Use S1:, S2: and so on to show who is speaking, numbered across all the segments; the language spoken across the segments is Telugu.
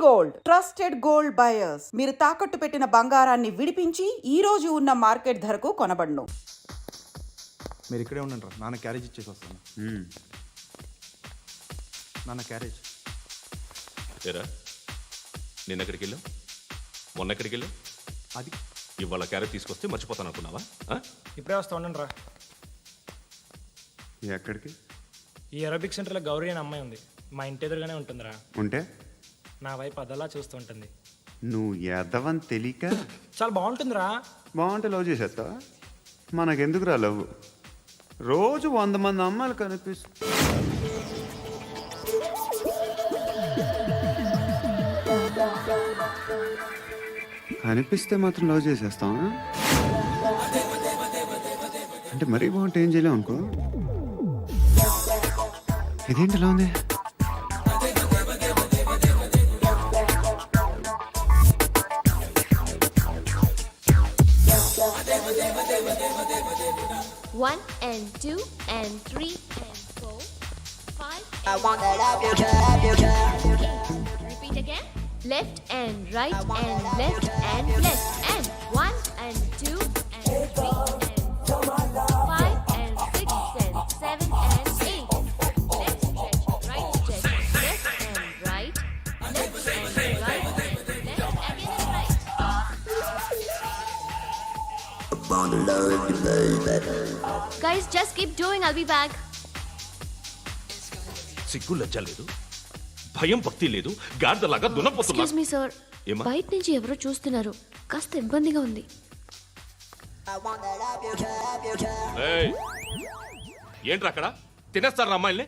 S1: Gold, trusted gold buyers. మీరు తాకట్టు పెట్టిన బంగారాన్ని విడిపించి ఈ రోజు ఉన్న మార్కెట్ ధరకు కొనబడును.
S2: మీరు ఇక్కడే ఉండండి, నాన్న క్యారేజ్ ఇచ్చేసి వస్తాను. నాన్న క్యారేజ్.
S3: ఏరా నిన్న ఎక్కడికి వెళ్ళావు, మొన్న ఎక్కడికి వెళ్ళావు?
S2: అది
S3: ఇవాళ క్యారెట్ తీసుకొస్తే మర్చిపోతాను అనుకున్నావా?
S4: ఇప్పుడే వస్తా ఉండండి రా.
S5: ఎక్కడికి?
S4: ఈ అరబిక్ సెంటర్లో గౌరీ అనే అమ్మాయి ఉంది, మా ఇంటి ఎదురుగానే ఉంటుందిరా.
S5: ఉంటే
S4: నా వైపు అదలా చూస్తూ ఉంటుంది.
S5: నువ్వు ఎదవని తెలియక
S4: చాలా బాగుంటుందిరా.
S5: బాగుంటే లవ్ చేసేస్తావా? మనకెందుకురా లవ్? రోజు 100 మంది అమ్మాయిలు కనిపిస్తే మాత్రం లవ్ చేసేస్తావా? అంటే మరీ బాగుంటే ఏం చేయలేవు అనుకో. ఇదేంటి ఇలా ఉంది?
S6: One and two and three and four, five.
S7: I want that up your job.
S6: Repeat again. Left and right and left and left and one and two and three and four, five and six and seven and eight. Left stretch, right stretch, left and right, left and right, left again and right. Guys, just keep doing. I'll be back.
S3: సిగ్గు లజ్జ లేదు, భయం భక్తి లేదు, గాడిదలాగా దున్నపోతున్నా.
S6: Excuse me, sir.
S3: ఏమ్మా?
S6: బయట నుంచి ఎవరో చూస్తున్నారు, కాస్త ఇబ్బందిగా ఉంది.
S7: I want that up your job.
S3: ఏయ్, ఏంట్రా అక్కడ తినేస్తారు అమ్మాయిల్ని?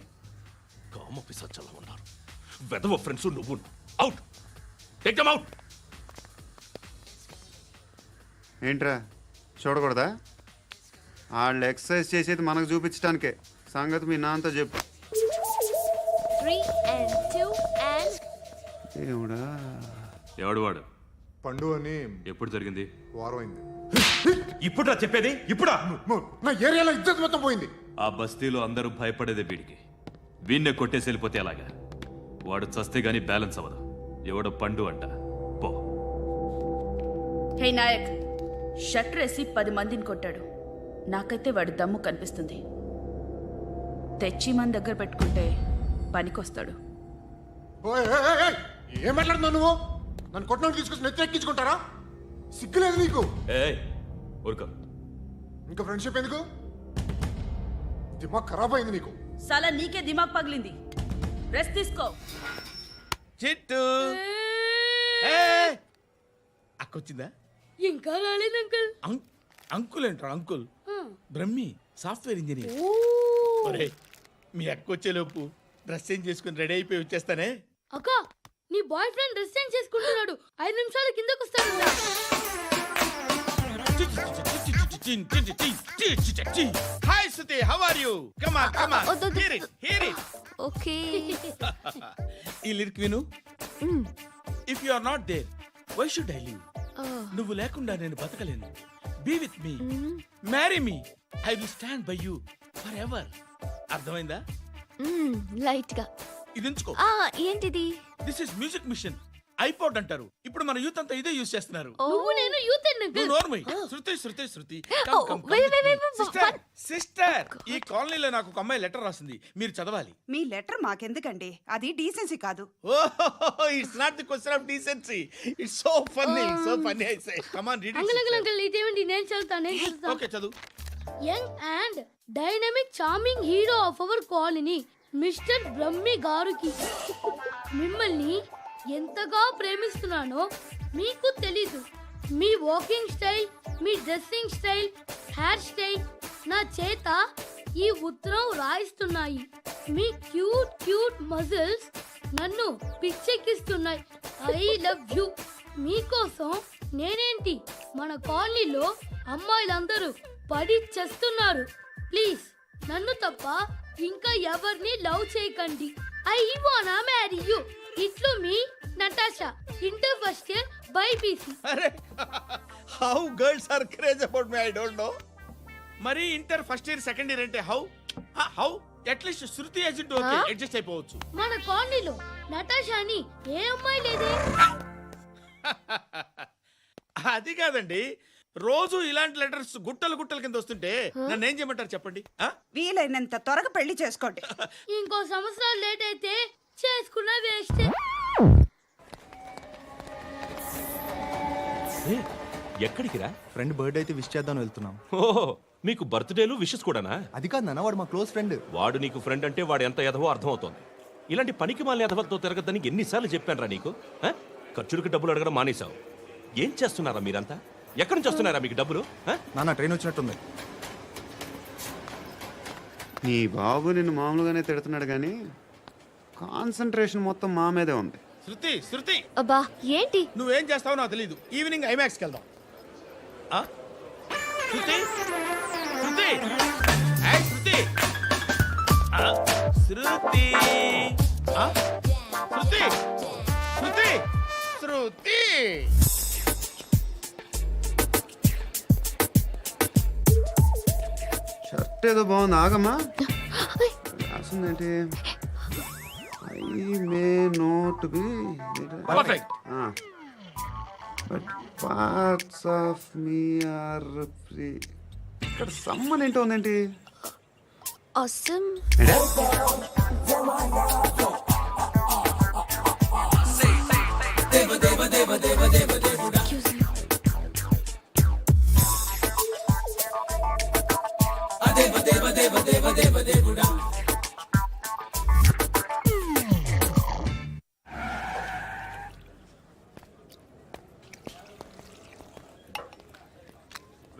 S3: కామ పిశాచాలా ఉన్నారు. వెదవ ఫ్రెండ్స్ నువ్వు. Out, take them out.
S5: ఏంట్రా చూడకూడదా? వాళ్ళు ఎక్సర్సైజ్ చేసేది మనకు చూపించడానికే. సంగతి మీ నాన్నతో చెప్పు.
S6: 3 and 2 and
S5: ఏమిడా?
S3: ఎవడు వాడు?
S2: పండు అని
S3: ఎప్పుడు జరిగింది?
S2: వారం అయింది.
S3: ఇప్పుడా చెప్పేది? ఇప్పుడా?
S2: నా ఏరియాలో ఇజ్జత్ మొత్తం పోయింది.
S8: ఆ బస్తీలో అందరూ భయపడేదే వీడికి. వీణ్ణే కొట్టేసి వెళ్ళిపోతే అలాగా. వాడు చస్తే గానీ బ్యాలెన్స్ అవ్వదు. ఎవడో పండు అంట. పో.
S9: హే నాయక్, షట్టర్ వేసి 10 మందిని కొట్టాడు. నాకైతే వాడి దమ్ము కనిపిస్తుంది. తెచ్చి మన దగ్గర పెట్టుకుంటే పనికొస్తాడు.
S2: ఏం మాట్లాడుతున్నావు నువ్వు? నన్ను కొట్టడానికి తీసుకొచ్చి నెత్తెక్కించుకుంటారా? సిగ్గులేదు నీకు?
S3: ఏయ్ ఊరుకో.
S2: ఇంకా ఫ్రెండ్షిప్ ఎందుకు? దిమాగ్ ఖరాబ్ అయింది నీకు.
S9: సలా నీకే దిమాగ్ పగిలింది. రెస్ట్ తీసుకో.
S10: చిట్టు అక్కొచ్చిందా?
S11: ఇంకా రాలేదు అంకుల్.
S10: అంకుల్ ఏంట్రా అంకుల్? Brahmi software engineer. ఒరే, మీ అక్కొచ్చేలోపు డ్రెస్ చేంజ్ చేసుకుని రెడీ అయిపోయి వచ్చేస్తానే.
S11: అక్క, నీ బాయ్ ఫ్రెండ్ డ్రెస్ చేంజ్ చేసుకుంటున్నాడు. 5 నిమిషాలు కిందకు వస్తాడు.
S10: Hi Suthi, how are you? Come on come on, hear it hear it.
S6: Okay.
S10: ఈ లిరిక్ విను. If you are not there why should I live? నువ్వు లేకుండా నేను బతకలేను. Be with me, marry me, I will stand by you for ever. అర్థమైందా?
S6: లైట్ గా.
S10: ఇది ఉంచుకో.
S6: ఏంటిది?
S10: This is music machine. IPod అంటారు. ఇప్పుడు మన యూత్ అంతా ఇదే యూజ్ చేస్తున్నారు.
S11: నువ్వు నేను యూత్ అంకుల్.
S10: నోర్మై. శృతి శృతి శృతి. సిస్టర్, ఈ కాలనీలో నాకు ఒక అమ్మాయి లెటర్ రాసింది, మీరు చదవాలి.
S9: మీ లెటర్ మాకెందుకండి? అది డీసెన్సీ కాదు.
S10: Oh, it's not the question of decency. It's so funny, so funny. I say come on read
S11: uncle
S10: it.
S11: Uncle ఇదేంటి? నేను చదువుతాను.
S10: ఓకే చదువు.
S11: Young and dynamic charming hero of our colony mister Brahmi గారికి మిమ్మల్ని ఎంతగా ప్రేమిస్తున్నానో మీకు తెలీదు. మీ వాకింగ్ స్టైల్, మీ డ్రెస్సింగ్ స్టైల్, హెయిర్ స్టైల్ నా చేత ఈ ఉత్తరం రాయిస్తున్నాయి. మీ క్యూట్ క్యూట్ మజిల్స్ నన్ను పిచ్చెక్కిస్తున్నాయి. I love you. మీకోసం నేనేంటి, మన కాలనీలో అమ్మాయిలందరూ పడి చేస్తున్నారు. ప్లీజ్ నన్ను తప్ప ఇంకా ఎవరిని లవ్ చేయకండి. ఐ వానా మ్యారీ యూ. ఇట్లు మీ Natasha, inter first year BiPC.
S10: అరే, how girls are craze about me I don't know. మరి inter first year second year అంటే how? How at least Shruti agent okay, adjust అయిపోవచ్చు.
S11: మన కాలనీలో నటాషాని ఏ అమ్మాయి లేదే.
S10: అది కాదండి, రోజు ఇలాంటి లెటర్స్ గుట్టలు గుట్టల కింద వస్తుంటే నన్ను ఏం చేయమంటారు చెప్పండి?
S9: వీలైనంత త్వరగా పెళ్లి చేసుకోండి.
S11: ఇంకో సంవత్సరాలు లేట్ అయితే చేసుకున్న వేస్టే.
S3: ఎక్కడికి రా?
S12: ఫ్రెండ్ బర్త్డే అయితే విష్ చేద్దాం వెళ్తున్నాం.
S3: ఓహో, మీకు బర్త్డేలు విషెస్ కూడానా?
S12: అది కాదు నాన్న, వాడు మా క్లోజ్ ఫ్రెండ్.
S3: వాడు నీకు ఫ్రెండ్ అంటే వాడు ఎంత ఎదవో అర్థమవుతోంది. ఇలాంటి పనికి మాలిన ఎదవతో తిరగద్దని ఎన్నిసార్లు చెప్పాను రా నీకు? ఖర్చులకు డబ్బులు అడగడం మానేశావు. ఏం చేస్తున్నారా మీరంతా? ఎక్కడి నుంచి వస్తున్నారా మీకు డబ్బులు?
S12: నాన్న ట్రైన్ వచ్చినట్టుంది.
S5: నీ బాబు నిన్ను మామూలుగానే తిడుతున్నాడు కానీ కాన్సన్ట్రేషన్ మొత్తం మా మీదే ఉంది.
S10: శృతి, శృతి,
S6: అబ్బా ఏంటి?
S10: నువ్వేం చేస్తావో నాకు తెలీదు. ఈవినింగ్ ఐమాక్స్కి వెళ్దాం. శృతి, శృతి, ఏయ్ శృతి, శృతి, శృతి, శృతి, శృతి.
S5: షర్ట్ ఏదో బాగుంది, ఆగమ్మా. రాసిందేంటి? I may not be
S10: perfect.
S5: But parts of me are free. ఇక్కడ సమ్మన్ ఏంటో ఉందేంటి?
S6: Awesome.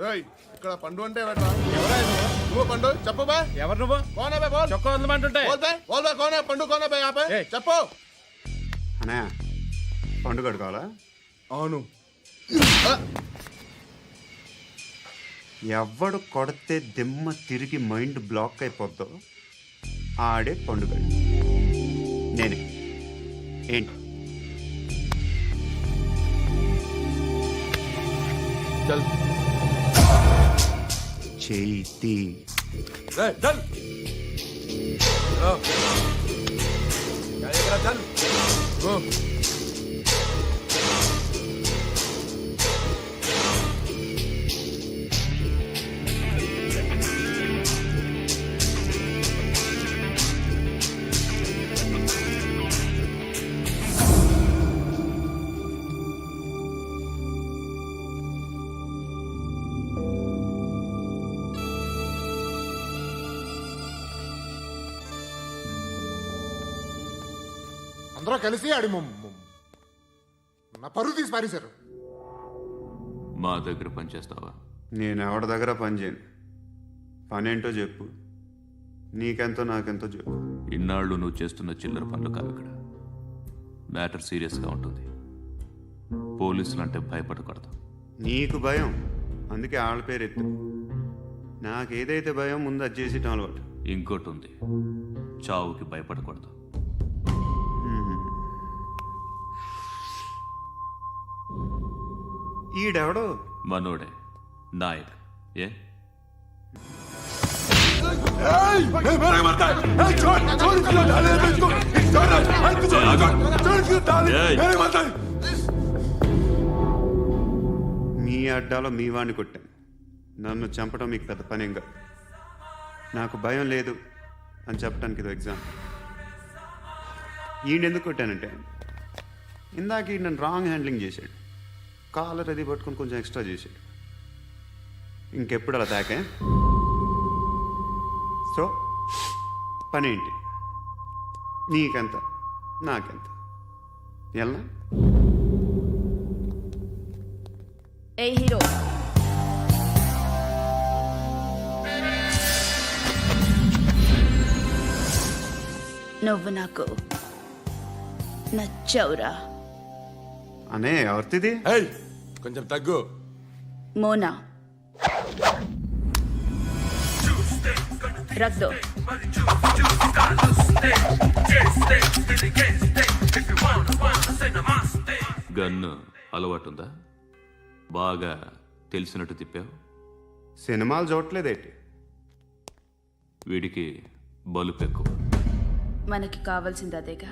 S2: రేయ్, ఇక్కడ పండు అంటే ఎవరా? నువ్వు పండు చెప్పు బా.
S10: ఎవరు నువ్వు?
S2: కోనా బే బోల్.
S10: చొక్కా వదలమంటుంటే
S2: బోల్ బే కోనా పండు కోనా బే ఆపే చెప్పు.
S5: అనే పండుగ కావాలా?
S2: అవును.
S5: ఎవడు కొడితే దిమ్మ తిరిగి మైండ్ బ్లాక్ అయిపోద్దో ఆడే పండుగ. నేనే. ఏంటి?
S2: చల్
S5: చేతి
S2: చల్ చల్ గో. అందరూ కలిసి ఆడి నా పరువు తీసి పారేశారు.
S8: మా దగ్గర పనిచేస్తావా?
S5: నేను ఎవరి దగ్గర పని చేయను. పనేంటో చెప్పు. నీకెంతో నాకెంతో చెప్పు.
S8: ఇన్నాళ్ళు నువ్వు చేస్తున్న చిల్లర పనులు కావు ఇక్కడ. మ్యాటర్ సీరియస్గా ఉంటుంది. పోలీసులు అంటే భయపడకూడదు.
S5: నీకు భయం, అందుకే ఆళ్ళ పేరు ఎత్తు. నాకేదైతే భయం ముందు అది చేసేటం అలవాటు.
S8: ఇంకోటి ఉంది, చావుకి భయపడకూడదు.
S5: ఈడెవడో
S8: మనోడే నాయక్. ఏ
S5: మీ అడ్డాలో మీ వాడిని కొట్టాను. నన్ను చంపడం మీకు పెద్ద పనేం కాదు. నాకు భయం లేదు అని చెప్పడానికి ఇది ఎగ్జామ్. ఈయనెందుకు కొట్టానంటే ఇందాక ఈ నన్ను రాంగ్ హ్యాండ్లింగ్ చేశాడు. కాలర్ అది పట్టుకొని కొంచెం ఎక్స్ట్రా చేశాడు. ఇంకెప్పుడు అలా తాకే. సో పనేంటి? నీకెంత నాకెంత ఎలా?
S9: ఏ హీరో, నువ్వు నాకు నచ్చవురా.
S5: అనే ఎవరిది?
S2: కొంచెం తగ్గు.
S9: మోనా, రక్ దో.
S8: గన్ను అలవాటుందా? బాగా తెలిసినట్టు తిప్పావు.
S5: సినిమాలు చూడట్లేదేంటి?
S8: వీడికి బలుపు ఎక్కువ.
S9: మనకి కావాల్సింది అదేగా.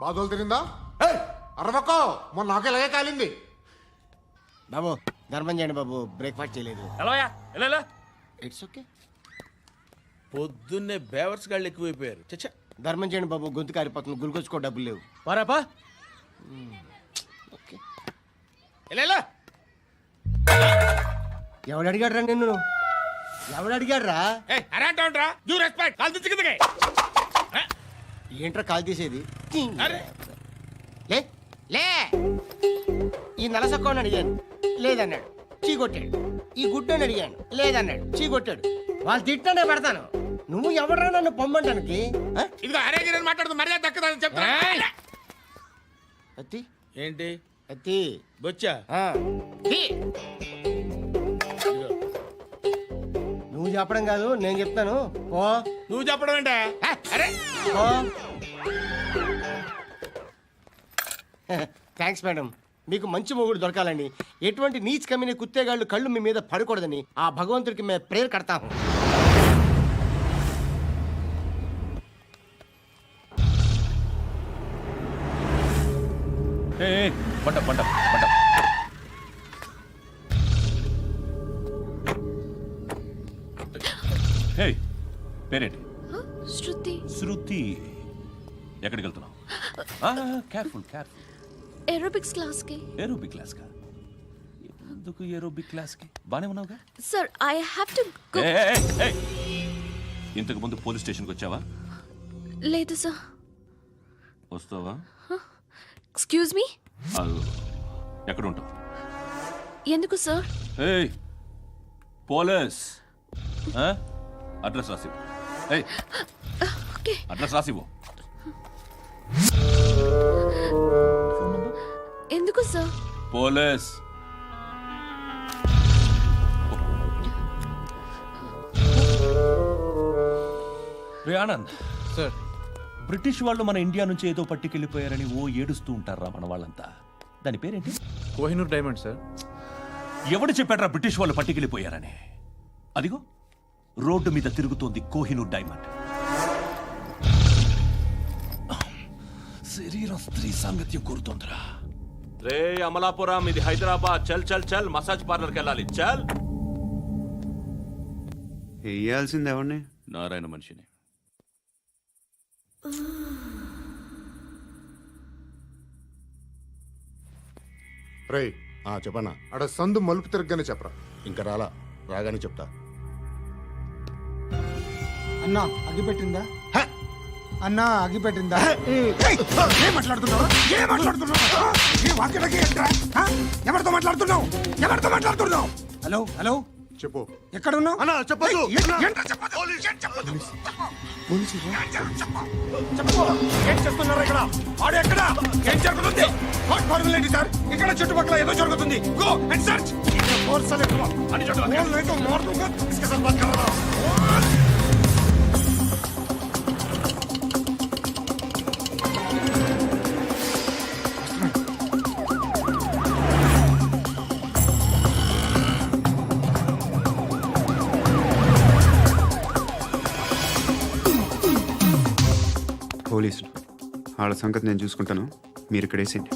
S2: బాధలు తిరిందా అరవకో మొన్న నాకు ఇలాగే కాలింది.
S7: బాబు ధర్మం చేయండి బాబు, బ్రేక్ఫాస్ట్ చేయలేదు.
S10: ఎలా
S7: ఇట్స్ ఓకే.
S10: పొద్దున్నే బేవర్స్ గాళ్ళు ఎక్కువైపోయారు. చచ్చా
S7: ధర్మం చేయండి బాబు, గొంతు కారిపోతుంది, గురికొచ్చుకో డబ్బులు లేవు.
S10: పారాపా
S7: ఓకే.
S10: ఎలా
S7: ఎవడు అడిగాడు రా నిన్ను? ఎవడు అడిగాడు రా?
S10: అరేంటా డ్యూ రెస్పెక్ట్ కాల్ తెచ్చి కిందకి.
S7: ఏంట్రా కాల్ తీసేది?
S10: అరే
S7: లే లే. ఈ నలసక్కని అడిగాను, లేదన్నాడు, చీ కొట్టాడు. ఈ గుడ్డని అడిగాను, లేదన్నాడు, చీ కొట్టాడు. వాళ్ళు తిట్టానే పెడతాను. నువ్వు ఎవడరా నన్ను పొమ్మంటానికి?
S10: ఇదిగో అరే గిరని మాట్లాడుతూ మర్యాద దక్కదని చెప్తా.
S7: అత్తి
S10: ఏంటి
S7: అత్తి
S10: బొచ్చా?
S7: ఆ. తీ. నువ్వు చెప్పడం కాదు, నేను చెప్తాను. ఓ
S10: నువ్వు చెప్పడం ఏంటే? అరే
S7: ఓ. Thanks madam. మీకు మంచి మొగుడు దొరకాలని, ఎటువంటి నీచ్ కమ్మిన కుత్తేగాళ్ళు కళ్ళు మీ మీద పడకూడదని ఆ భగవంతుడికి మేము ప్రేయర్ కడతాము.
S3: పంట పంట పంట. హే, పేరేంటి?
S6: శృతి.
S3: శృతి. ఎక్కడికి వెళ్తున్నావు? Careful careful.
S6: ఏరోబిక్స్ క్లాస్ కి.
S3: ఏరోబిక్ క్లాస్ కా? ఎందుకు ఏరోబిక్ క్లాస్ కి? బానే ఉన్నావుగా?
S6: Sir I have to go.
S3: ఇంతకు ముందు పోలీస్ స్టేషన్కి వచ్చావా?
S6: లేదు సార్.
S3: వస్తావా?
S6: Excuse me.
S3: ఎక్కడ ఉంటావు?
S6: ఎందుకు సార్?
S3: ఏయ్ పోలీస్, అడ్రస్ రాసివ్వు. ఏయ్
S6: ఓకే.
S3: అడ్రస్ రాసివ్వు.
S6: ఎందుకు సార్?
S3: పోలీస్. రే ఆనంద్
S12: సార్.
S3: బ్రిటిష్ వాళ్ళు మన ఇండియా నుంచి ఏదో పట్టుకెళ్ళిపోయారని ఓ ఏడుస్తూ ఉంటారా మన వాళ్ళంతా. దాని పేరేంటి?
S12: Kohinoor diamond sir.
S3: ఎవడు చెప్పాడ్రా బ్రిటిష్ వాళ్ళు పట్టుకెళ్ళిపోయారని? అదిగో రోడ్డు మీద తిరుగుతోంది కోహినూర్ డైమండ్. శరీరం స్త్రీ సాంగత్యం కోరుతోందిరా. రే అమలాపురం, ఇది హైదరాబాద్. చల్ చల్ చల్, మసాజ్ పార్లర్కి వెళ్ళాలి. చల్.
S5: వేయాల్సింది ఎవరిని?
S3: నారాయణ మనిషిని.
S2: రే చెప్పనా అడ సందు మలుపు తిరగగానే చెప్పరా. ఇంకా రాగానే చెప్తా.
S13: అన్నా అగ్గి పెట్టిందా? అన్నా అగ్గి పెట్టిందా? ఏం మాట్లాడుతున్నావు? ఏం మాట్లాడుతున్నావు? ఏ వాక్యలకి ఏంట్రా? ఎవరితో మాట్లాడుతున్నావు? ఎవరితో మాట్లాడుతున్నావు? హలో హలో
S2: చెప్పు.
S13: ఎక్కడ ఉన్నావు?
S2: అన్నా చెప్పదు.
S13: ఏంట్రా చెప్పదు? చెప్పు. ఏం చేస్తున్నారు ఇక్కడ? ఆడు ఎక్కడ? ఏం జరుగుతుంది? వాట్ ఫార్మల్ ఏంటి సార్? ఇక్కడ చుట్టుపక్కల ఏదో జరుగుతుంది. Go and search. ఫోర్స్ లే కమా. అని చోట नहीं तो मार दूंगा. इसके साथ बात कर रहा हूं.
S5: పోలీసులు వాళ్ళ సంగతి నేను చూసుకుంటాను, మీరు ఇక్కడ వేసేయండి.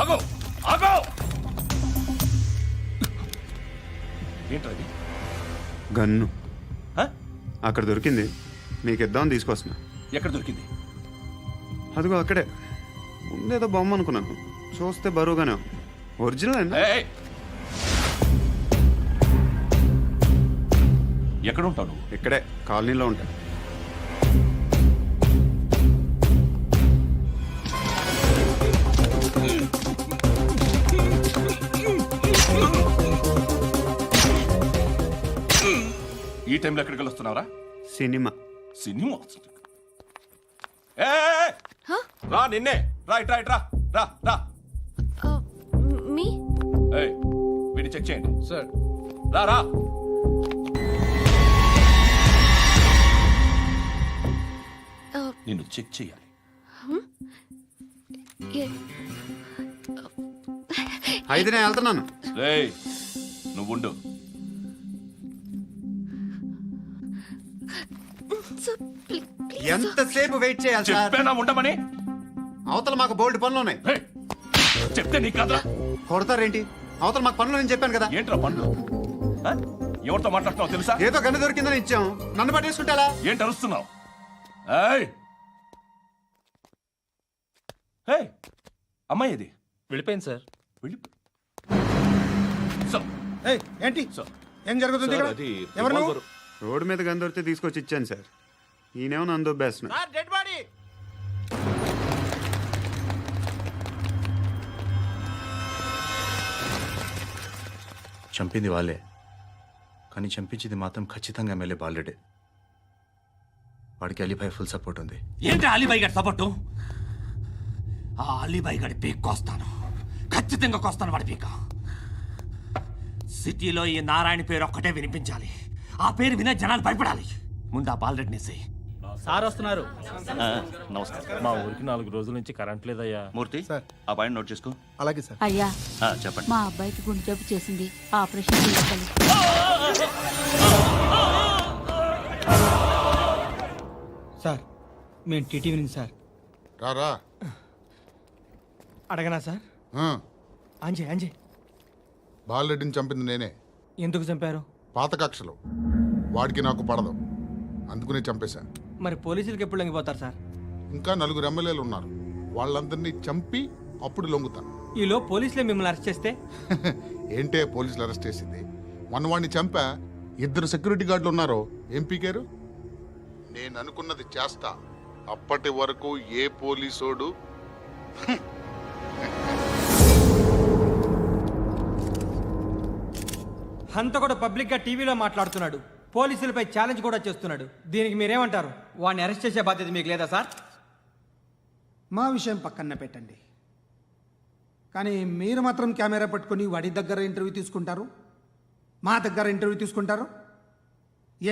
S3: ఆగో ఆగో. ఏంటది?
S5: గన్ను అక్కడ దొరికింది, మీకు ఇద్దామని తీసుకొస్తున్నా.
S3: ఎక్కడ దొరికింది?
S5: అదిగో అక్కడే. ముందేదో బొమ్మ అనుకున్నాను, చూస్తే బరువుగానే ఒరిజినల్ అండి.
S3: ఎక్కడ ఉంటావు నువ్వు?
S5: ఇక్కడే కాలనీలో ఉంటా.
S3: ఈ టైంలో ఎక్కడికి వస్తున్నావురా?
S5: సినిమా.
S3: సినిమా? రా నిన్నే. రా ఇట్రా ఇట్రా. రా రా.
S6: మీ
S3: వీడిని చెక్ చేయండి
S12: సార్.
S3: రా రా. నిన్ను చెక్ చేయాలి.
S5: అయితే నేను వెళ్తున్నాను.
S3: రేయ్ నువ్వుండు.
S5: ఎంతసేపు వెయిట్ చేయాలి సార్?
S3: చెప్పేనా ఉండమని?
S5: అవతల మాకు బోల్డ్ పనులు ఉన్నాయి.
S3: హే, చెప్తే నీకు కదరా?
S5: కొడతారేంటి? అవతల మాకు పనులు నేను చెప్పాను కదా.
S3: ఏంట్రా పండ్లు? ఆ? ఎవరితో మాట్లాడుతున్నావు తెలుసా?
S5: ఏదో గన్ను దొరికిందని ఇచ్చాం, నన్ను పట్టేసుకుంటా.
S3: ఏంటి అరుస్తున్నావు? ఏయ్! ఏయ్! అమ్మాయి ఇది
S4: వెళ్ళిపోయింది సార్.
S3: వెళ్ళి సార్,
S13: ఏంటి
S3: సార్.
S13: ఏం జరుగుతుంది ఇక్కడ? ఎవరు నువ్వు?
S5: రోడ్డు మీద గన్ను దొరికితే తీసుకొచ్చి ఇచ్చాను సార్. ఈయనేమో నన్ను దొబ్బేస్తున్నా.
S7: Dead body.
S12: చంపింది వాళ్ళే, కానీ చంపించింది మాత్రం ఖచ్చితంగా ఎమ్మెల్యే బాలుడే. వాడికి అలీభాయ్ ఫుల్ సపోర్ట్ ఉంది.
S10: ఏంటి అలీబాయి గారి సపోర్టు? ఆ అలీబాయి గారి పీక్ కోస్తాను, ఖచ్చితంగా కోస్తాను వాడి పీక. సిటీలో ఈ నారాయణ పేరు ఒక్కటే వినిపించాలి. ఆ పేరు వినే జనాలు భయపడాలి. ముందు ఆ బాలరెడ్డిని
S4: సార్ వస్తున్నారు.
S8: నమస్కారం.
S4: మా ఊరికి 4 రోజుల నుంచి కరెంట్ లేదయ్యా.
S8: మూర్తి, ఆ పాయింట్ నోట్ చేసుకో.
S12: అలాగే సార్.
S9: అయ్యా,
S8: చెప్పండి.
S9: మా అబ్బాయికి గుండె జబ్బు చేసింది, ఆపరేషన్ చేయాలి.
S13: సార్ మేము టీటీవీ నుంచి సార్.
S2: రారా.
S13: అడగనా సార్? అంజయ్
S2: బాలరెడ్డిని చంపింది నేనే.
S13: ఎందుకు చంపారు?
S2: పాత కక్షలు. వాడికి నాకు పడదు, అందుకునే చంపేశా.
S13: మరి పోలీసులకు ఎప్పుడు లొంగిపోతారు సార్?
S2: ఇంకా 4 ఎమ్మెల్యేలు ఉన్నారు, వాళ్ళందరినీ చంపి అప్పుడు లొంగుతా.
S13: ఈలో పోలీసులే మిమ్మల్ని అరెస్ట్ చేస్తే?
S2: ఏంటే పోలీసులు అరెస్ట్ చేసింది? మొన్న వాడిని చంపా, 2 సెక్యూరిటీ గార్డులు ఉన్నారు, ఏం పీకారు? నేను అనుకున్నది చేస్తా. అప్పటి వరకు ఏ పోలీసోడు
S13: హంత కూడా పబ్లిక్ గా టీవీలో మాట్లాడుతున్నాడు, పోలీసులపై ఛాలెంజ్ కూడా చేస్తున్నాడు. దీనికి మీరేమంటారు? వాడిని అరెస్ట్ చేసే బాధ్యత మీకు లేదా సార్?
S14: మా విషయం పక్కన పెట్టండి, కానీ మీరు మాత్రం కెమెరా పట్టుకొని వాడి దగ్గర ఇంటర్వ్యూ తీసుకుంటారు, మా దగ్గర ఇంటర్వ్యూ తీసుకుంటారు.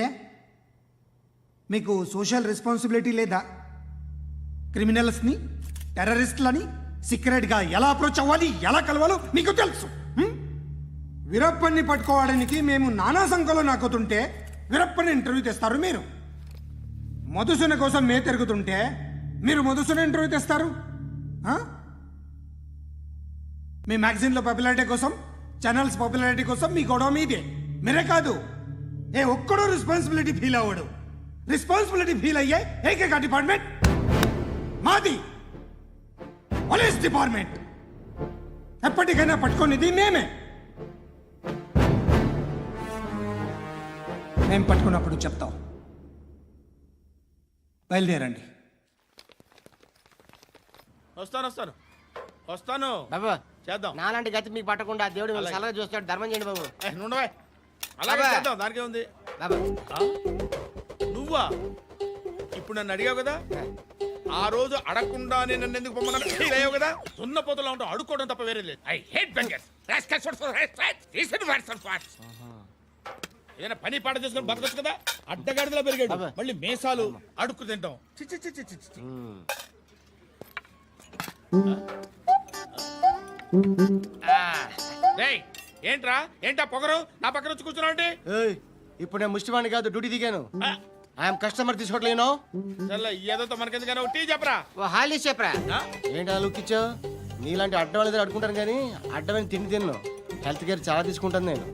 S14: ఏ మీకు సోషల్ రెస్పాన్సిబిలిటీ లేదా? క్రిమినల్స్ని, టెర్రరిస్టులని సీక్రెట్గా ఎలా అప్రోచ్ అవ్వాలి, ఎలా కలవాలో మీకు తెలుసు. వీరప్పన్ని పట్టుకోవడానికి మేము నానా సంఖ్యలో నాకుతుంటే వీరప్పని ఇంటర్వ్యూ తెస్తారు మీరు. మధుసూన కోసం మే తిరుగుతుంటే మీరు మధుసూన ఇంటర్వ్యూ తెస్తారు. మీ మ్యాగజైన్లో పాపులారిటీ కోసం, ఛానల్స్ పాపులారిటీ కోసం మీ గొడవ మీదే. మీరే కాదు, ఏ ఒక్కడో రెస్పాన్సిబిలిటీ ఫీల్ అవ్వడు. రెస్పాన్సిబిలిటీ ఫీల్ అయ్యే ఏకైక డిపార్ట్మెంట్ మాది, పోలీస్ డిపార్ట్మెంట్. ఎప్పటికైనా పట్టుకునేది మేమే. మేము పట్టుకున్నప్పుడు చెప్తాం. బయలుదేరండి.
S10: వస్తాను
S7: బాబు
S10: చేద్దాం.
S7: నాలాంటి గతి మీకు పట్టకుండా దేవుడు మిమ్మల్ని సలహా చూస్తాడు. ధర్మం చేయండి బాబు.
S10: అలాగే
S7: బాబా.
S10: చేద్దాం, దానికే ఉంది.
S7: బాబు
S10: నువ్వా ఇప్పుడు నన్ను అడిగావు కదా, ఆ రోజు అడగకుండా నేను నన్ను ఎందుకు పొమ్మన్నాను ఫీల్ అయ్యావు కదా. సున్న పోతలో ఉంటావు, అడుక్కోవడం తప్ప వేరే లేదు. I hate bangers. ఏదైనా పని పాట చేసుకుని బతకొచ్చు కదా. అడ్డగాడిదలా పెరిగాడు, మళ్ళీ మేసాలు అడుక్కు తింటాం. చి చి చి చి చి చి. డేయ్, ఏంట్రా ఏంటా పొగరు నా పక్కన వచ్చి కూర్చున్నావు అంటే?
S7: ఇప్పుడు నేను ముష్టివాణి కాదు, డ్యూటీ దిగాను. ఐఎమ్ కస్టమర్ తీసుకోవట్లేను.
S10: చల్ల ఏదో మనకెందుకైనా టీ చెప్పరా.
S7: ఓ హాలీస్ చెప్పరా. ఏంటి అలా లుక్ ఇచ్చావు? నీలాంటి అడ్డం వాళ్ళ దగ్గర అడుకుంటాను, కానీ అడ్డమైన తిండి తిన్ను. హెల్త్ కేర్ చాలా తీసుకుంటాను నేను.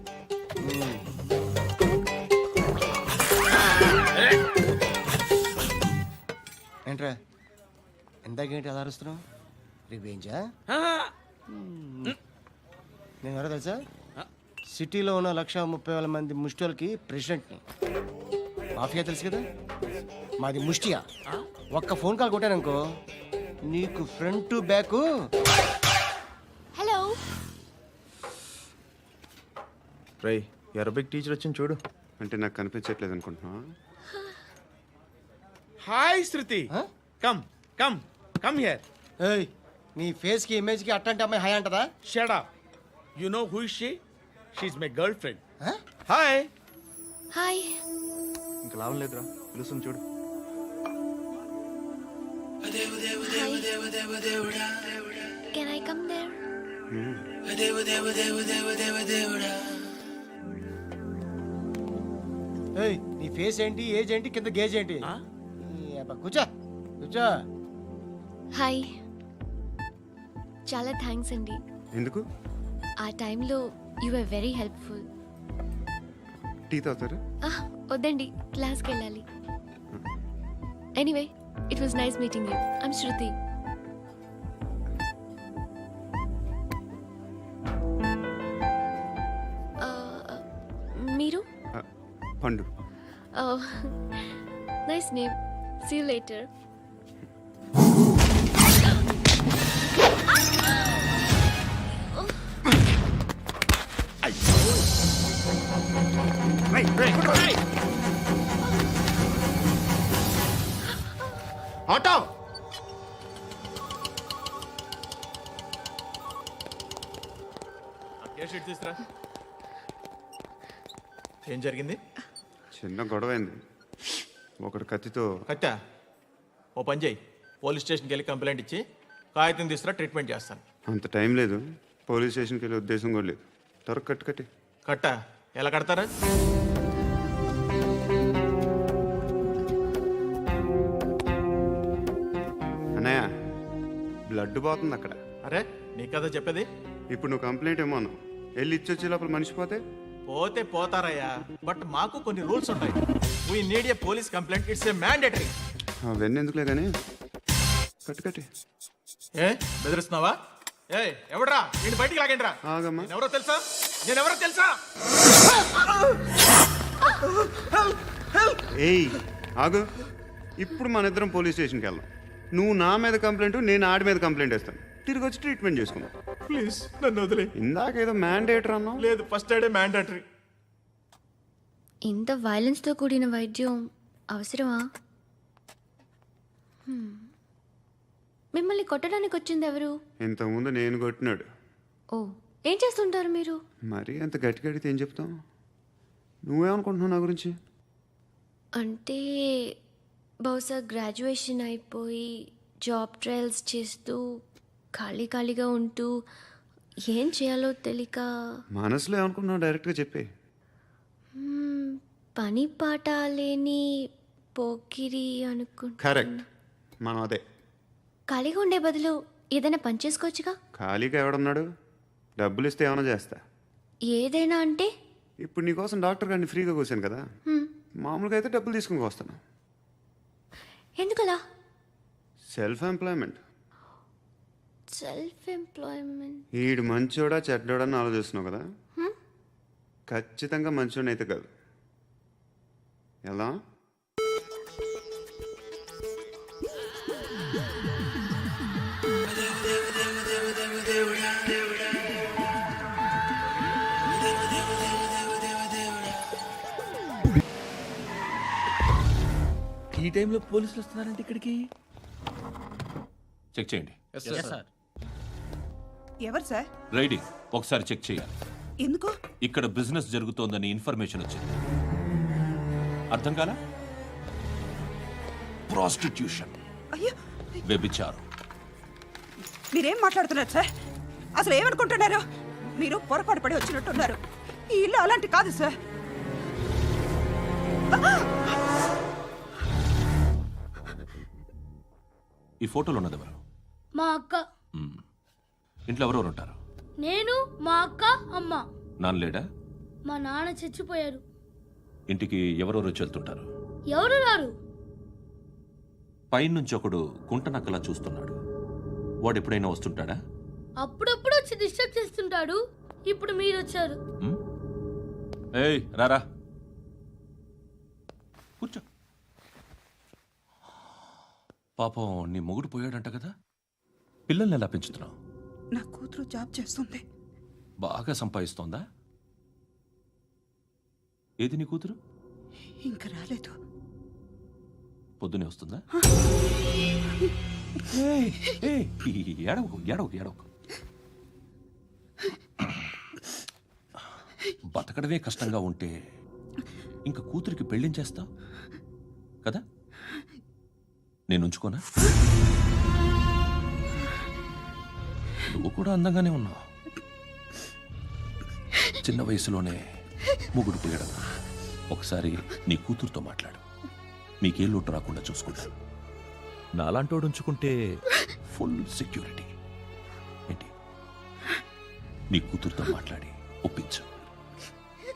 S7: ఏంట్రా ఎందాకేంటి అలా అరుస్తున్నావు? రివేంజా? నేను ఎవరో తెలుసా? సిటీలో ఉన్న 130,000 మంది ముష్టిలకి ప్రెసిడెంట్ని. మాఫియా తెలుసు కదా, మాది ముష్టియా. ఒక్క ఫోన్ కాల్ కొట్టాననుకో, నీకు ఫ్రంట్ టు బ్యాక్.
S6: హలో.
S12: రై, అరబిక్ టీచర్ వచ్చింది చూడు.
S5: అంటే నాకు కనిపించట్లేదు అనుకుంటున్నా.
S10: Hi Shruti, come come come here.
S7: ఏయ్, నీ ఫేస్ కి ఇమేజ్ కి అట్టంటే అమ్మాయి హాయ్ అంటదా?
S10: Shut up. You know who is she? She is my girlfriend. Hi.
S6: Hi.
S12: ఇంకా లాభం లేదురా, పిలుస్తుంది చూడు.
S6: Can I come there?
S7: ఏయ్, నీ ఫేస్ ఏంటి, ఏజ్ ఏంటి, కింద గేజ్ ఏంటి? కూర్చో కూర్చో.
S6: హాయ్, చాలా థ్యాంక్స్ అండి.
S5: ఎందుకు?
S6: ఆ టైంలో you are very helpful.
S5: Tea తాగుతారా?
S6: వద్దండి, క్లాస్కి వెళ్ళాలి. Anyway, it was nice meeting you. I'm Shruti. మీరు?
S5: Pandu.
S6: Nice name. See you later.
S5: Auto.
S13: తీసుకురా. ఏం జరిగింది?
S5: చిన్న గొడవ అయింది. ఒకటి కత్తితో.
S13: కట్టా, ఓ పని చేయి, పోలీస్ స్టేషన్కి వెళ్ళి కంప్లైంట్ ఇచ్చి కాగితం తీసుకురా, ట్రీట్మెంట్ చేస్తాను.
S5: అంత టైం లేదు. పోలీస్ స్టేషన్కి వెళ్ళే ఉద్దేశం కూడా లేదు. త్వరగా కట్టి.
S13: కట్టా ఎలా కడతారా?
S5: అన్నయ్య, బ్లడ్ పోతుంది అక్కడ.
S13: అరే నీ కదా చెప్పేది.
S5: ఇప్పుడు నువ్వు కంప్లైంట్ ఏమో అన్నావు. వెళ్ళి ఇచ్చొచ్చే లోపల మనిషి పోతే
S13: పోతే పోతారయ్యా, బట్ మాకు కొన్ని రూల్స్ ఉంటాయి. We need a police complaint, it's a mandatory.
S5: అవన్నీ ఎందుకులే కానీ కట్టి.
S13: ఏ బెదిరిస్తున్నావా? ఏ ఎవడ్రా నేను బయటికి లాగండిరా.
S5: ఆగమ్మా.
S13: ఎవరో తెలుసా? నేనెవరో తెలుసా?
S5: ఏయ్ ఆగు. ఇప్పుడు మన ఇద్దరం పోలీస్ స్టేషన్కి వెళ్దాం. నువ్వు నా మీద కంప్లైంట్, నేను ఆడి మీద కంప్లైంట్ వేస్తాను. తిరిగి వచ్చి ట్రీట్మెంట్ చేసుకుందాం.
S13: ప్లీజ్ నన్ను వదిలే.
S5: ఇందాకేదో మ్యాండేటర్ అన్నావు.
S13: లేదు, ఫస్ట్ ఎయిడే మ్యాండేటరీ.
S6: ఇంత వైలెన్స్తో కూడిన వైద్యం అవసరమా? మిమ్మల్ని కొట్టడానికి వచ్చింది ఎవరు?
S5: ఇంతకుముందు నేను కొట్టినాడు.
S6: ఓ, ఏం చేస్తుంటారు మీరు?
S5: మరి అంత గట్టి గడితే ఏం చెప్తావు? నువ్వేమనుకుంటున్నావు నా గురించి?
S6: అంటే బహుశా గ్రాడ్యుయేషన్ అయిపోయి జాబ్ ట్రయల్స్ చేస్తూ ఖాళీగా ఉంటూ ఏం చేయాలో తెలియక.
S5: మనసులో ఏమనుకుంటున్నావు డైరెక్ట్గా చెప్పే.
S6: పని పాట లేని పోకిరి అనుకుంటా.
S5: కరెక్ట్, మనం అదే.
S6: ఖాళీగా ఉండే బదులు ఏదైనా పని చేసుకోవచ్చుగా.
S5: ఖాళీగా ఎవడున్నాడు? డబ్బులు ఇస్తే ఏమైనా చేస్తా.
S6: ఏదైనా అంటే?
S5: ఇప్పుడు నీకోసం డాక్టర్ గారిని ఫ్రీగా కూర్చాను కదా, మామూలుగా అయితే డబ్బులు తీసుకుని వస్తాను.
S6: ఎందుకలా?
S5: Self employment. ఈడు మంచోడా చెడ్డోడా అని ఆలోచిస్తున్నావు కదా. ఖచ్చితంగా మంచోడని అయితే కాదు. ఎలా?
S10: ఈ టైంలో పోలీసులు వస్తున్నారంటే ఇక్కడికి.
S3: చెక్ చేయండి.
S1: ఎవరు సార్?
S3: రైడింగ్ ఒకసారి చెక్ చేయాలి.
S1: ఎందుకు?
S3: ఇక్కడ బిజినెస్ జరుగుతోందని ఇన్ఫర్మేషన్ వచ్చింది. అర్థం కాలా? ప్రాస్టిట్యూషన్,
S1: అయ్యో,
S3: వ్యభిచారం.
S1: మీరేం మాట్లాడుతున్నారు సార్? అసలు ఏమనుకుంటున్నారు? మీరు పొరపాటు పడి వచ్చినట్టున్నారు. ఈ ఇల్లు అలాంటి కాదు సార్.
S3: ఈ ఫోటోలో ఉన్నది ఎవరు?
S11: మా అక్క.
S3: ఇంట్లో ఎవరెవరు ఉంటారు?
S11: నేను, మా అక్క, అమ్మ.
S3: నాన్న లేడా?
S11: మా నాన్న చచ్చిపోయారు.
S3: ఇంటికి ఎవరెవరు వచ్చి వెళ్తుంటారు?
S11: ఎవరు రారు.
S3: పైనుంచి ఒకడు గుంట నక్కలా చూస్తున్నాడు. వాడు ఎప్పుడైనా వస్తుంటాడా?
S11: అప్పుడప్పుడు వచ్చి డిస్టర్బ్ చేస్తుంటాడు. ఇప్పుడు మీరు వచ్చారు.
S3: ఏయ్ రారా, కూర్చో. పాపం నీ మొగుడు పోయాడంట కదా, పిల్లల్ని ఎలా పెంచుతున్నావు?
S1: నా కూతురు జాబ్ చేస్తుంది.
S3: బాగా సంపాదిస్తోందా? ఏది నీ కూతురు?
S1: ఇంకా రాలేదు.
S3: పొద్దునే వస్తుందా? ఏడవకు. బతకడమే కష్టంగా ఉంటే ఇంకా కూతురికి పెళ్ళించేస్తావు కదా? నేను ఉంచుకోనా? నువ్వు కూడా అందంగానే ఉన్నావు. చిన్న వయసులోనే ముగ్గుడు పోయడం ఒకసారి నీ కూతురుతో మాట్లాడు. మీకే లోటు రాకుండా చూసుకుంటాను. నాలాంటోడు ఉంచుకుంటే ఫుల్ సెక్యూరిటీ. ఏంటి, నీ కూతురుతో మాట్లాడి ఒప్పించు.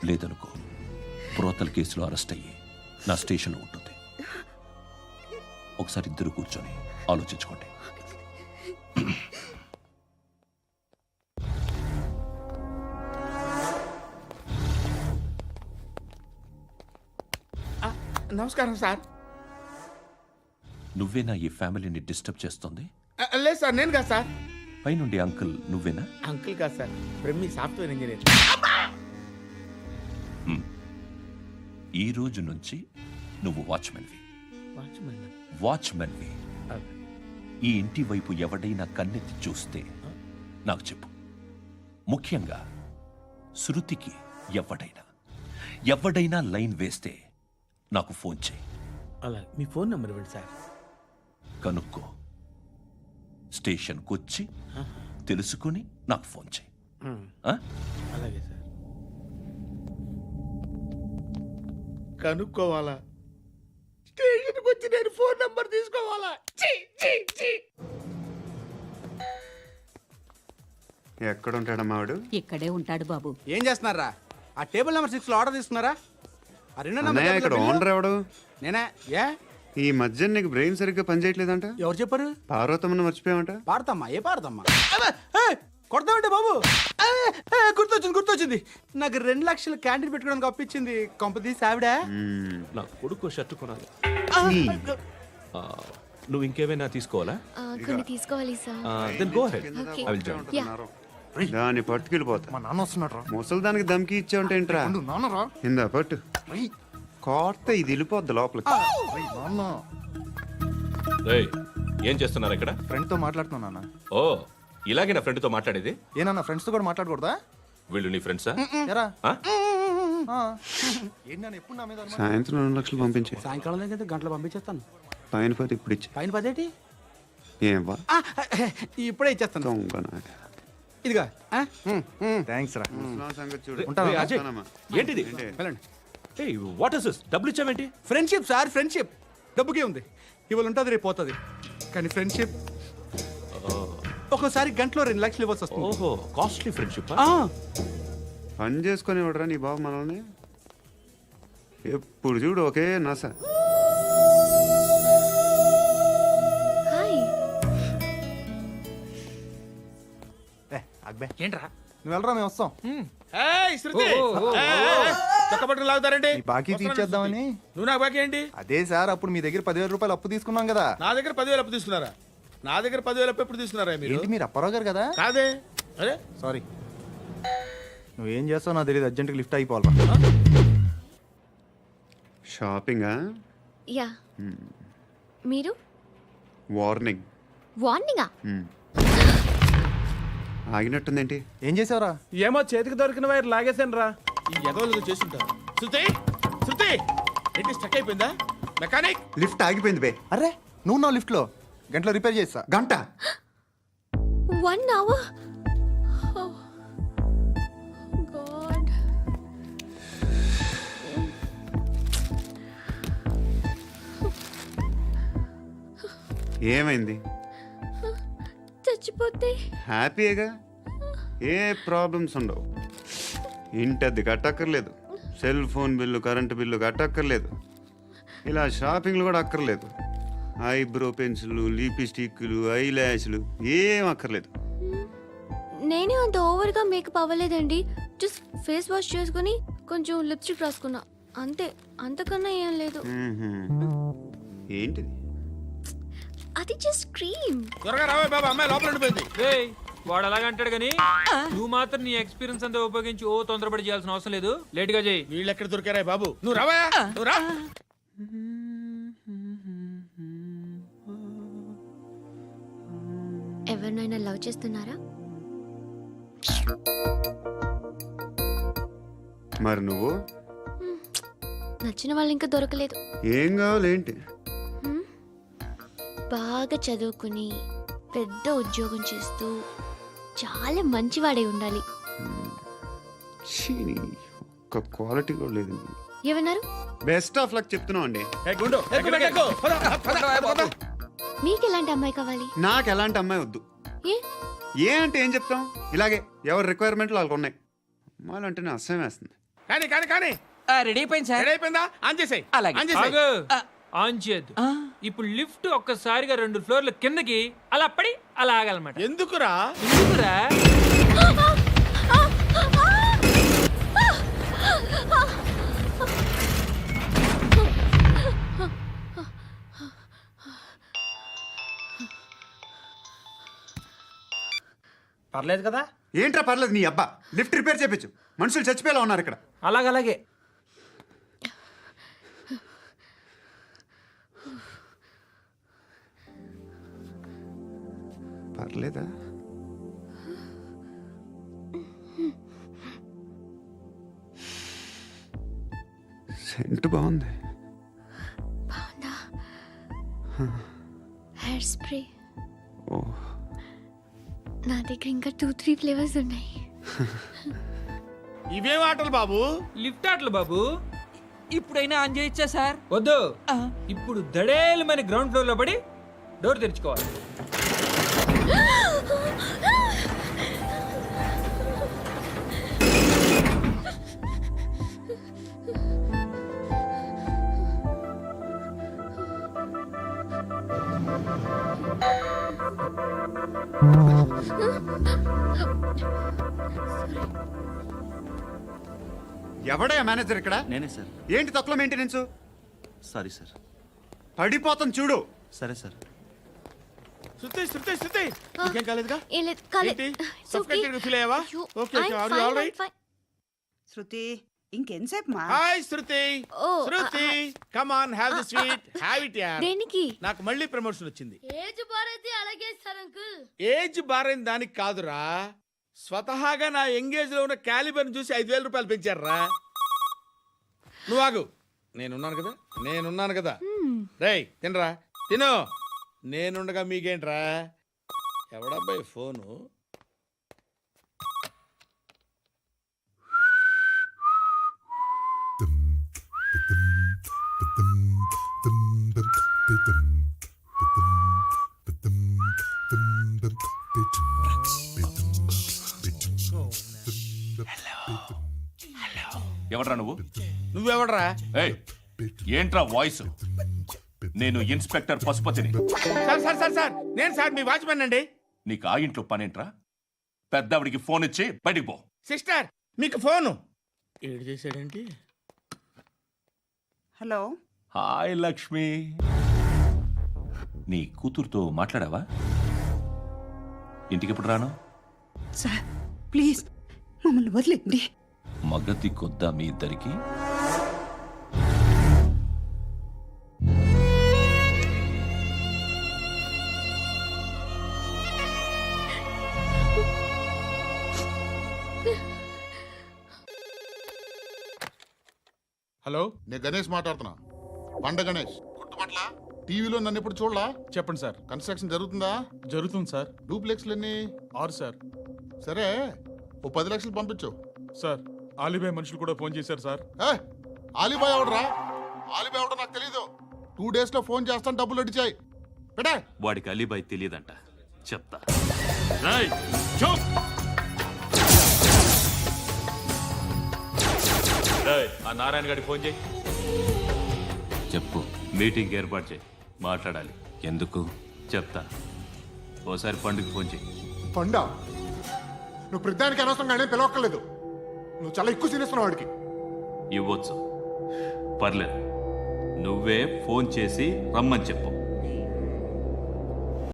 S3: లేదనుకో, ప్రోతల కేసులో అరెస్ట్ అయ్యి నా స్టేషన్లో ఉంటుంది. ఒకసారి ఇద్దరు కూర్చొని ఆలోచించుకోండి.
S10: నమస్కారం సార్.
S3: నువ్వేనా ఈ ఫ్యామిలీని డిస్టర్బ్ చేస్తుంది?
S10: లేదు సార్, నేను కాదు సార్.
S3: పైనుండి అంకుల్ నువ్వేనా?
S10: అంకుల్ కాదు సార్, బ్రహ్మి సాఫ్ట్వేర్ ఇంజనీర్.
S3: ఈ రోజు నుంచి నువ్వు వాచ్మెన్వి. ఈ ఇంటి వైపు ఎవడైనా కన్నెత్తి చూస్తే నాకు చెప్పు. ముఖ్యంగా శృతికి ఎవడైనా లైన్ వేస్తే నాకు ఫోన్ చేయి.
S10: అలా మీ ఫోన్ నెంబర్ ఇవ్వండి సార్.
S3: కనుక్కో, స్టేషన్కి వచ్చి తెలుసుకుని నాకు ఫోన్ చేయి.
S10: అలాగే సార్. కనుక్కోవాలా? స్టేషన్కి వచ్చి నేను ఫోన్ నంబర్ తీసుకోవాలా?
S5: ఎక్కడ ఉంటాడమ్మా వాడు?
S9: ఇక్కడే ఉంటాడు బాబు.
S13: ఏం చేస్తున్నారా? ఆ టేబుల్ నెంబర్ 6 లో ఆర్డర్ తీసుకున్నారా? ఆ రెండో
S5: అన్నయ్య, ఇక్కడ
S13: నెంబర్
S5: ఓనర్ ఎవడు?
S13: నేనే. ఏ
S5: ఈ మధ్య నీకు బ్రెయిన్ సరిగ్గా పనిచేయట్లేదంట.
S13: ఎవరు చెప్పారు?
S5: పార్వతమ్మను మర్చిపోయామంట.
S13: పాడతామ్మా? ఏ పాడతామ్మా? కొడతామంటే బాబు. గుర్తొచ్చింది. నాకు 2 లక్షలు క్యాంటీన్ పెట్టుకోవడానికి అప్పించింది కొంపదీసి ఆవిడ.
S3: నా కొడుకు షర్టు కొనాలి. నువ్వు ఇంకేమైనా తీసుకోవాలా?
S6: కొన్ని తీసుకోవాలి sir.
S3: Then go ahead.
S6: Okay.
S3: I will join.
S5: దాన్ని పట్టుకెళ్ళిపోతా.
S13: మా నాన్న వస్తున్నాడు.
S5: ముసలి దానికి దమ్కి ఇచ్చావంటే ఏంట్రా?
S13: నాన్నరా.
S5: ఇందా పట్టు. కోర్త ఇది వెళ్ళిపోద్ది లోపలికి.
S3: రేయ్, ఏం చేస్తున్నారు ఇక్కడ?
S12: ఫ్రెండ్ తో మాట్లాడుతున్నా.
S3: ఓ, ఇలాగే నా ఫ్రెండ్తో మాట్లాడేది?
S12: ఏనా ఫ్రెండ్స్ తో కూడా మాట్లాడకూడదా?
S3: వీళ్ళు నీ ఫ్రెండ్సా?
S12: ఎరా
S3: ఆ?
S12: ఏంటి ఎప్పుడు నా మీద అనుమానం?
S5: సాయంత్రం 2 లక్షలు పంపించే.
S13: సాయంకాలం దగ్గర గంటలు పంపించేస్తాను.
S5: పైన 10 ఇప్పుడు ఇచ్చే.
S13: పైన 10 ఏంటి?
S5: ఏం వా
S13: ఇప్పుడే ఇచ్చేస్తాను.
S5: దొంగనా.
S13: ఇదిగా
S12: థ్యాంక్స్ రా.
S5: ముసలాం సంగతి చూడు.
S3: రేయ్, అజయ్, ఏంటిది?
S13: వెళ్ళండి.
S3: ఏయ్, వాట్ ఇస్ దిస్? డబ్బులు ఇచ్చావేంటి?
S13: Friendship sir, friendship. డబ్బుకే ఉంది. ఇవాళ ఉంటుంది, రేపు పోతుంది. కానీ ఫ్రెండ్షిప్ ఒక్కోసారి గంటలో 2 లక్షలు ఇవ్వాల్సి వస్తుంది.
S3: ఓహో, కాస్ట్లీ ఫ్రెండ్షిప్.
S5: పని చేసుకొని ఇవ్వడరా నీ బాబు మనల్ని? ఎప్పుడు చూడు ఒకే నస.
S6: హాయ్.
S12: అక్బే
S13: ఏంట్రా?
S12: నువ్వు వెళ్ళరా, మేము వస్తాం.
S10: ఏయ్, శృతి! చక్కబట్టలు లాగుతారండి.
S12: ఈ బాకీ తీర్చేద్దామని.
S10: నువ్వు నాకు బాకీ ఏంటి?
S12: అదే సార్, అప్పుడు మీ దగ్గర 10,000 రూపాయలు అప్పు తీసుకున్నాం కదా.
S10: నా దగ్గర 10,000 అప్పు తీసుకున్నారా? నా దగ్గర 10,000 అప్పు ఎప్పుడు తీసుకున్నారా మీరు?
S12: ఏంటి, మీరు అప్పారావు గారు కదా?
S10: కాదే. అరే
S12: సారీ. నువ్వేం చేస్తావు నాకు తెలియదు, అర్జెంట్గా లిఫ్ట్ అయిపోవాలి.
S5: షాపింగా?
S6: యా. మీరు?
S5: వార్నింగ్.
S6: వార్నింగా?
S5: ఆగినట్టుందేంటి?
S12: ఏం చేసావురా?
S4: ఏమో చేతికి దొరికిన వైర్ లాగేసాను రా.
S10: ఈ ఎదవలు చేస్తుంటారు. శృతి ఏంటి, స్టక్ అయిపోయిందా? మెకానిక్.
S5: లిఫ్ట్ ఆగిపోయింది బే.
S12: అరే, నువ్వు నా లిఫ్ట్లో గంటలో రిపేర్ చేస్తా.
S5: గంట?
S6: 1 hour? Oh, God.
S5: ఏమైంది?
S6: చచ్చిపోతే?
S5: హ్యాపీగా, ఏ ప్రాబ్లమ్స్ ఉండవు. ఇంటి అద్దె కట్టక్కర్లేదు, cell phone bill, current bill కట్టక్కర్లేదు, ఇలా షాపింగ్లు కూడా అక్కర్లేదు. ఐబ్రో పెన్సిల్లు, లిప్స్టిక్లు, ఐ ల్యాష్లు ఏం అక్కర్లేదు.
S6: నేనే అంత ఓవర్గా మేకప్ అవ్వలేదండి. జస్ట్ ఫేస్ వాష్ చేసుకుని కొంచెం లిప్స్టిక్ రాసుకున్నా అంతే. అంతకన్నా ఏం లేదు.
S5: ఏంటిది?
S6: అది జస్ట్ క్రీమ్.
S10: త్వరగా రావే బాబా, అమ్మాయి లోపల ఉండిపోయింది.
S4: వాడు అలాగంటాడు కానీ నువ్వు మాత్రం నీ ఎక్స్పీరియన్స్ అంతా ఉపయోగించి తొందరపడి చేయాల్సిన అవసరం లేదు. లేట్ గా చేయి.
S10: వీళ్ళు ఎక్కడ దొరికారా బాబు? నువ్వు రావా, నువ్వు రా.
S6: ఎవరినైనా లవ్ చేస్తున్నారా?
S5: మరి నువ్వు?
S6: నచ్చిన వాళ్ళు ఇంకా దొరకలేదు.
S5: ఏం కావాలేంటి?
S6: బాగా చదువుకుని పెద్ద ఉద్యోగం చేస్తూ చాలా మంచివాడే ఉండాలి.
S5: ఒక్క క్వాలిటీ కూడా లేదు.
S6: ఏమన్నారు?
S5: బెస్ట్ ఆఫ్ లక్ చెప్తున్నావు అండి.
S6: మీకు ఎలాంటి అమ్మాయి కావాలి?
S5: నాకు ఎలాంటి అమ్మాయి వద్దు.
S6: ఏ
S5: ఏ అంటే ఏం చెప్తాం, ఇలాగే ఎవరి రిక్వైర్మెంట్లు వాళ్ళకు ఉన్నాయి. అమ్మాయిలు అంటేనే అసహ్యం వేస్తుంది.
S10: కానీ కానీ కానీ
S7: రెడీ అయిపోయింది సార్.
S10: రెడీ అయిపోయిందా? ఆన్ చేసేయ్.
S7: అలాగే.
S10: ఆన్ చేసేయ్.
S4: ఆగు. ఆన్ చేయద్దు. ఇప్పుడు లిఫ్ట్ ఒక్కసారిగా 2 ఫ్లోర్ల కిందకి అలా పడి అలా ఆగాలన్నమాట.
S10: ఎందుకురా?
S4: ఎందుకురా?
S7: పర్లేదు కదా?
S5: ఏంట్రా పర్లేదు నీ అబ్బా. లిఫ్ట్ రిపేర్ చేయించు. మనుషులు చచ్చిపోయేలా ఉన్నారు ఇక్కడ.
S7: అలాగే.
S5: పర్లేదా? సెంట్ బాగుంది.
S6: బాగుందా? Hair spray.
S5: ఓ
S6: నా దగ్గర ఇంకా 2-3 ఫ్లేవర్స్ ఉన్నాయి.
S10: ఇవేం ఆటలు బాబు?
S4: లిఫ్ట్ ఆటలు బాబు.
S7: ఇప్పుడైనా ఆన్ చేయొచ్చా సార్?
S4: వద్దు. ఇప్పుడు దడేలమని గ్రౌండ్ ఫ్లోర్ లో పడి డోర్ తెరుచుకోవాలి.
S5: ఎవడయ్యా మేనేజర్ ఇక్కడ?
S12: నేనే సార్.
S5: ఏంటి తక్కువ మెయింటెనెన్స్?
S12: Sorry sir.
S5: పడిపోతాం చూడు.
S12: సరే సార్.
S10: శృతి నీకేం కాలేదుగా?
S6: ఏం లేదు, కాలేదు.
S10: ఏంటి?
S6: It's okay.
S10: Suffocated feel అయ్యావా?
S6: అయ్యో,
S10: Okay,
S6: I'm
S10: are you
S6: fine,
S10: all
S6: I'm
S10: right?
S6: fine.
S1: శృతి ఇంకెంతసేపు మా
S10: hi Shruti.
S6: Oh,
S10: Shruti come on have the sweet. Have it యార్.
S6: దేనికి?
S10: నాకు మళ్ళీ ప్రమోషన్ వచ్చింది.
S11: ఏజ్ బారైతే అలాగే సార్ అంకుల్.
S10: ఏజ్ బారైన దానికి కాదురా, స్వతహాగా నా ఎంగేజ్ లో ఉన్న క్యాలిబర్ చూసి 5,000 రూపాయలు పెంచారా. నువ్వు ఆగు, నేనున్నాను కదా. రేయ్ తినరా, తిను. నేనుండగా మీకేంట్రా? ఎవడబ్బాయి ఫోను?
S3: ఎవడ్రా నువ్వు?
S10: నువ్వెవడరా?
S3: ఏయ్, ఏంట్రా వాయిస్? నేను ఇన్స్పెక్టర్ పశుపతిని.
S10: సార్ నేను సార్ మీ వాచ్మెన్ అండి.
S3: నీకు ఆ ఇంట్లో పనేంట్రా? పెద్దవిడికి ఫోన్ ఇచ్చి బయటికి పో.
S10: సిస్టర్ మీకు ఫోను. ఏడు చేశాడేంటి?
S1: Hello
S3: hi Lakshmi. నీ కూతురుతో మాట్లాడావా? ఇంటికి ఎప్పుడు రాను?
S1: సార్ ప్లీజ్ మమ్మల్ని వదిలేండి.
S3: మగతి కొద్దా మీ ఇద్దరికి?
S2: హలో, నేను గణేష్ మాట్లాడుతున్నా. బండ గణేష్ గుర్తుపట్ల? టీవీలో నన్ను ఎప్పుడు చూడలా?
S13: చెప్పండి సార్.
S2: కన్స్ట్రక్షన్ జరుగుతుందా?
S13: జరుగుతుంది సార్.
S2: డూప్లెక్స్లు ఎన్ని?
S13: 6 సార్.
S2: సరే, ఓ 10 లక్షలు పంపించు.
S13: సార్ ఆలిబాయ్ మనుషులు కూడా ఫోన్ చేశారు సార్.
S2: ఆలిబాయ్ ఎవడరా? ఆలిబాయ్ ఎవడో నాకు తెలీదు. 2 days లో ఫోన్ చేస్తాను, డబ్బులు అడిచాయి పెడే.
S8: వాడికి అలీబాయ్ తెలియదంట, చెప్తా.
S3: ఆ నారాయణ గారికి ఫోన్ చేయి.
S8: చెప్పు. మీటింగ్ ఏర్పాటు చేయి, మాట్లాడాలి.
S3: ఎందుకు?
S8: చెప్తా. ఓసారి పండుగ ఫోన్ చేయి.
S13: పండా, నువ్వు ప్రతిదానికి అనవసరంగానే పిలవక్కర్లేదు. నువ్వు చాలా ఎక్కువ సీనిస్తున్నావు వాడికి.
S8: ఇవ్వచ్చు, పర్లేదు. నువ్వే ఫోన్ చేసి రమ్మని చెప్పు.